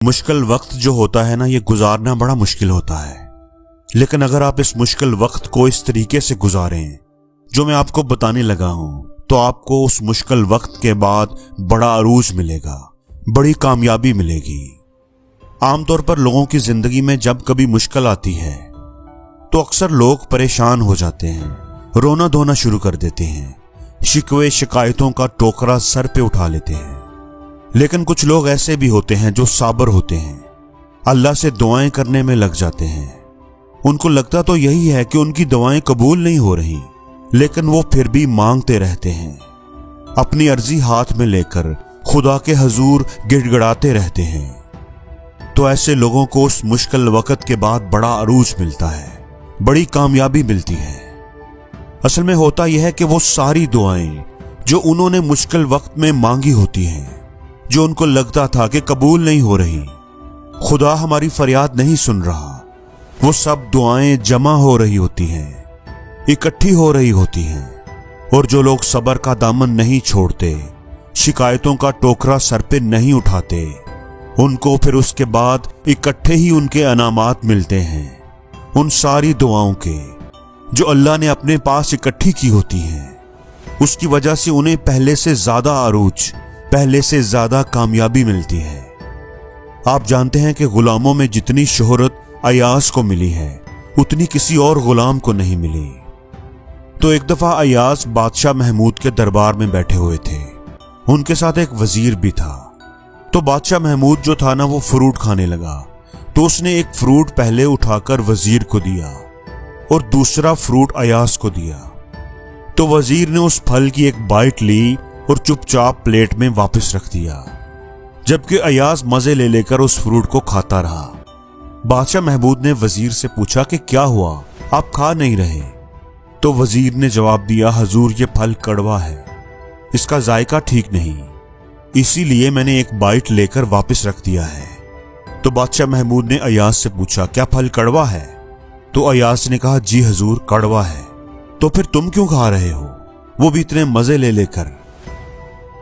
مشکل وقت جو ہوتا ہے نا، یہ گزارنا بڑا مشکل ہوتا ہے، لیکن اگر آپ اس مشکل وقت کو اس طریقے سے گزاریں جو میں آپ کو بتانے لگا ہوں، تو آپ کو اس مشکل وقت کے بعد بڑا عروج ملے گا، بڑی کامیابی ملے گی۔ عام طور پر لوگوں کی زندگی میں جب کبھی مشکل آتی ہے تو اکثر لوگ پریشان ہو جاتے ہیں، رونا دھونا شروع کر دیتے ہیں، شکوے شکایتوں کا ٹوکرا سر پہ اٹھا لیتے ہیں۔ لیکن کچھ لوگ ایسے بھی ہوتے ہیں جو صابر ہوتے ہیں، اللہ سے دعائیں کرنے میں لگ جاتے ہیں۔ ان کو لگتا تو یہی ہے کہ ان کی دعائیں قبول نہیں ہو رہی، لیکن وہ پھر بھی مانگتے رہتے ہیں، اپنی عرضی ہاتھ میں لے کر خدا کے حضور گڑ گڑاتے رہتے ہیں۔ تو ایسے لوگوں کو اس مشکل وقت کے بعد بڑا عروج ملتا ہے، بڑی کامیابی ملتی ہے۔ اصل میں ہوتا یہ ہے کہ وہ ساری دعائیں جو انہوں نے مشکل وقت میں مانگی ہوتی ہیں، جو ان کو لگتا تھا کہ قبول نہیں ہو رہی، خدا ہماری فریاد نہیں سن رہا، وہ سب دعائیں جمع ہو رہی ہوتی ہیں، اکٹھی ہو رہی ہوتی ہیں۔ اور جو لوگ صبر کا دامن نہیں چھوڑتے، شکایتوں کا ٹوکرا سر پہ نہیں اٹھاتے، ان کو پھر اس کے بعد اکٹھے ہی ان کے انعامات ملتے ہیں، ان ساری دعاؤں کے جو اللہ نے اپنے پاس اکٹھی کی ہوتی ہیں۔ اس کی وجہ سے انہیں پہلے سے زیادہ عروج، پہلے سے زیادہ کامیابی ملتی ہے۔ آپ جانتے ہیں کہ غلاموں میں جتنی شہرت ایاز کو ملی ہے، اتنی کسی اور غلام کو نہیں ملی۔ تو ایک دفعہ ایاز بادشاہ محمود کے دربار میں بیٹھے ہوئے تھے، ان کے ساتھ ایک وزیر بھی تھا۔ تو بادشاہ محمود جو تھا نا، وہ فروٹ کھانے لگا، تو اس نے ایک فروٹ پہلے اٹھا کر وزیر کو دیا اور دوسرا فروٹ ایاز کو دیا۔ تو وزیر نے اس پھل کی ایک بائٹ لی اور چپ چاپ پلیٹ میں واپس رکھ دیا، جبکہ ایاز مزے لے لے کر اس فروٹ کو کھاتا رہا۔ بادشاہ محمود نے وزیر سے پوچھا کہ کیا ہوا، آپ کھا نہیں رہے؟ تو وزیر نے جواب دیا، حضور یہ پھل کڑوا ہے، اس کا ذائقہ ٹھیک نہیں، اسی لیے میں نے ایک بائٹ لے کر واپس رکھ دیا ہے۔ تو بادشاہ محمود نے ایاز سے پوچھا، کیا پھل کڑوا ہے؟ تو ایاز نے کہا، جی حضور کڑوا ہے۔ تو پھر تم کیوں کھا رہے ہو، وہ بھی اتنے مزے لے لے کر؟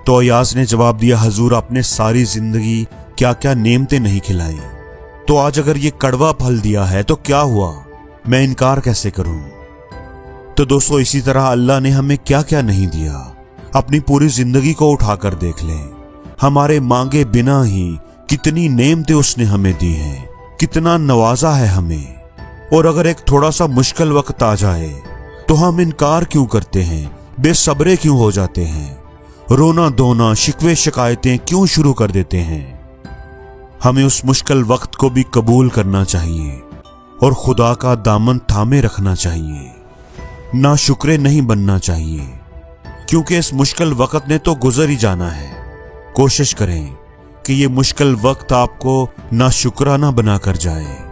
تو ایاز نے جواب دیا، حضور آپ نے ساری زندگی کیا کیا نعمتیں نہیں کھلائیں، تو آج اگر یہ کڑوا پھل دیا ہے تو کیا ہوا، میں انکار کیسے کروں؟ تو دوستو، اسی طرح اللہ نے ہمیں کیا کیا نہیں دیا، اپنی پوری زندگی کو اٹھا کر دیکھ لیں، ہمارے مانگے بنا ہی کتنی نعمتیں اس نے ہمیں دی ہیں، کتنا نوازا ہے ہمیں۔ اور اگر ایک تھوڑا سا مشکل وقت آ جائے تو ہم انکار کیوں کرتے ہیں، بے صبرے کیوں ہو جاتے ہیں، رونا دھونا، شکوے شکایتیں کیوں شروع کر دیتے ہیں؟ ہمیں اس مشکل وقت کو بھی قبول کرنا چاہیے اور خدا کا دامن تھامے رکھنا چاہیے، ناشکرے نہیں بننا چاہیے، کیونکہ اس مشکل وقت نے تو گزر ہی جانا ہے۔ کوشش کریں کہ یہ مشکل وقت آپ کو ناشکرانہ بنا کر جائے۔